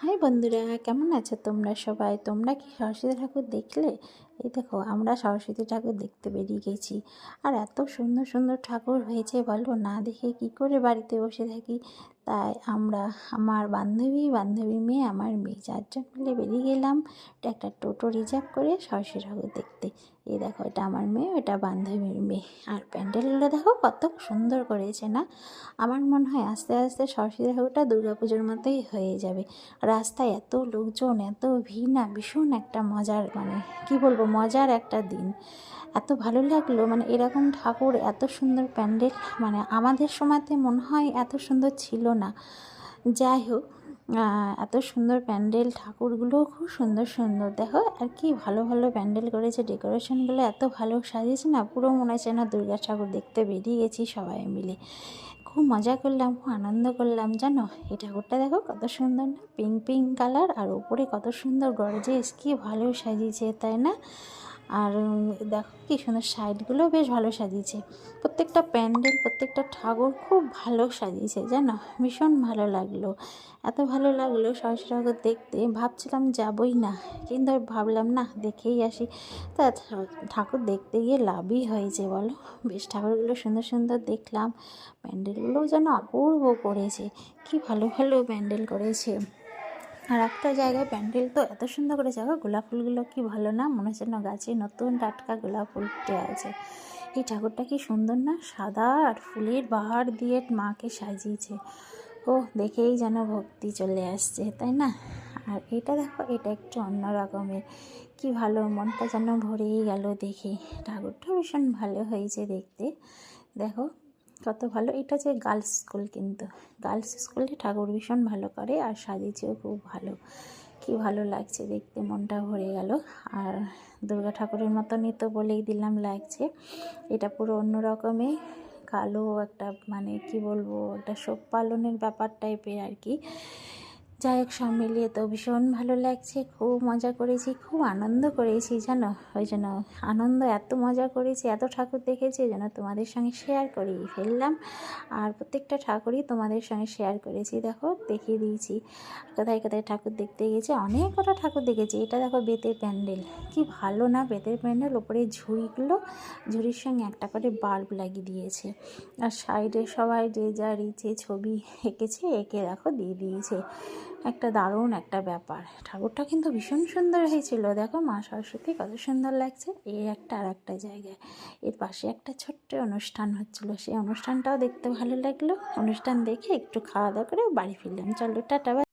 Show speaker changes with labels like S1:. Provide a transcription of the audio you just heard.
S1: High বন্ধুরা, কেমন আছো তোমরা সবাই? তোমরা কি সরস্বতী ঠাকুর দেখলে? এই দেখো, আমরা সরস্বতী ঠাকুর দেখতে বেরিয়ে গেছি। আর এত সুন্দর সুন্দর ঠাকুর হয়েছে, বলো না দেখে কি করে বাড়িতে বসে থাকি। তাই আমরা, আমার বান্ধবী মেয়ে, আমার মেয়ে, চারজন মিলে বেরিয়ে গেলাম একটা টোটো রিজার্ভ করে সরস্বতী ঠাকুর দেখতে। এই দেখো, এটা আমার মেয়ে, এটা বান্ধবীর মেয়ে। আর প্যান্ডেলগুলো দেখো কত সুন্দর করেছে না? আমার মনে হয় আস্তে আস্তে সরস্বতী ঠাকুরটা দুর্গাপুজোর মতোই হয়ে যাবে। রাস্তায় এত লোকজন, এত ভিড়, না ভীষণ একটা মজার, মানে কি বলবো, মজার একটা দিন। এত ভালো লাগলো, মানে এরকম ঠাকুর, এত সুন্দর প্যান্ডেল, মানে আমাদের সময়তে মনে হয় এত সুন্দর ছিল না। যাই হোক, এত সুন্দর প্যান্ডেল, ঠাকুরগুলোও খুব সুন্দর সুন্দর। দেখো আর কি ভালো ভালো প্যান্ডেল করেছে, ডেকোরেশনগুলো এত ভালো সাজিয়েছে না, পুরো মনে হচ্ছে না দুর্গা ঠাকুর দেখতে বেরিয়ে গেছি সবাই মিলে। খুব মজা করলাম, খুব আনন্দ করলাম, জানো। এই ঠাকুরটা দেখো কত সুন্দর না, পিঙ্ক পিঙ্ক কালার, আর ওপরে কত সুন্দর গর্জিয়াস, কি ভালো সাজিয়েছে তাই না? আর দেখো কি সুন্দর, সাইডগুলো বেশ ভালো সাজিয়েছে। প্রত্যেকটা প্যান্ডেল, প্রত্যেকটা ঠাকুর খুব ভালো সাজিয়েছে, জানো। ভীষণ ভালো লাগলো, এত ভালো লাগলো সরস্বতী ঠাকুর দেখতে। ভাবছিলাম যাবই না, কিন্তু ভাবলাম না, দেখেই আসি। তা ঠাকুর দেখতে গিয়ে লাভই হয়েছে বলো। বেশ ঠাকুরগুলো সুন্দর সুন্দর দেখলাম, প্যান্ডেলগুলোও যেন অপূর্ব করেছে, কি ভালো ভালো প্যান্ডেল করেছে। আর একটা জায়গায় প্যান্ডেল তো এত সুন্দর করেছে, গোলাপ ফুলগুলো কি ভালো না, মনে হচ্ছে না গাছে নতুন টাটকা গোলাপ ফুল ফুটে আছে। এই ঠাকুরটা কি সুন্দর না, সাদা আর ফুলের বাহার দিয়ে মাকে সাজিয়েছে। ও দেখেই যেন ভক্তি চলে আসছে, তাই না? আর এটা দেখো, এটা একটু অন্য রকমের, কি ভালো, মনটা যেন ভরেই গেল দেখে। ঠাকুরটা ভীষণ ভালো হয়েছে দেখতে, দেখো কত ভালো। এটা যে গার্লস স্কুল, কিন্তু গার্লস স্কুলে ঠাকুর ভীষণ ভালো করে, আর সাজিয়েছেও খুব ভালো, কি ভালো লাগছে দেখতে, মনটা ভরে গেল। আর দুর্গা ঠাকুরের মতনই তো বলেই দিলাম লাগছে। এটা পুরো অন্য রকমের কালো একটা, মানে কি বলবো, একটা শোক পালনের ব্যাপার টাইপের আর কি। যাই হোক, সব মিলিয়ে তো ভীষণ ভালো লাগছে, খুব মজা করেছি, খুব আনন্দ করেছি, জানো। ওই জন্য আনন্দ, এত মজা করেছি, এত ঠাকুর দেখেছি যেন তোমাদের সঙ্গে শেয়ার করেই ফেললাম। আর প্রত্যেকটা ঠাকুরই তোমাদের সঙ্গে শেয়ার করেছি, দেখো দেখিয়ে দিয়েছি কোথায় কোথায় ঠাকুর দেখতে গেছি। অনেক কটা ঠাকুর দেখেছি। এটা দেখো বেতের প্যান্ডেল, কি ভালো না বেতের প্যান্ডেল, ওপরে ঝুড়িগুলো, ঝুড়ির সঙ্গে একটা করে বাল্ব লাগিয়ে দিয়েছে। আর সাইডে সবাই যে যার ইচ্ছে ছবি এঁকেছে, এঁকে দেখো দিয়ে দিয়েছে। একটা দারুণ একটা ব্যাপার। ঠাকুরটা কিন্তু ভীষণ সুন্দর হয়েছিল, দেখো মা সরস্বতী কত সুন্দর লাগছে। এই একটা আর একটা জায়গায়, এর পাশে একটা ছোট্ট অনুষ্ঠান হচ্ছিলো, সেই অনুষ্ঠানটাও দেখতে ভালো লাগলো। অনুষ্ঠান দেখে একটু খাওয়া দাওয়া করে বাড়ি ফিরলাম। চলো টাটা।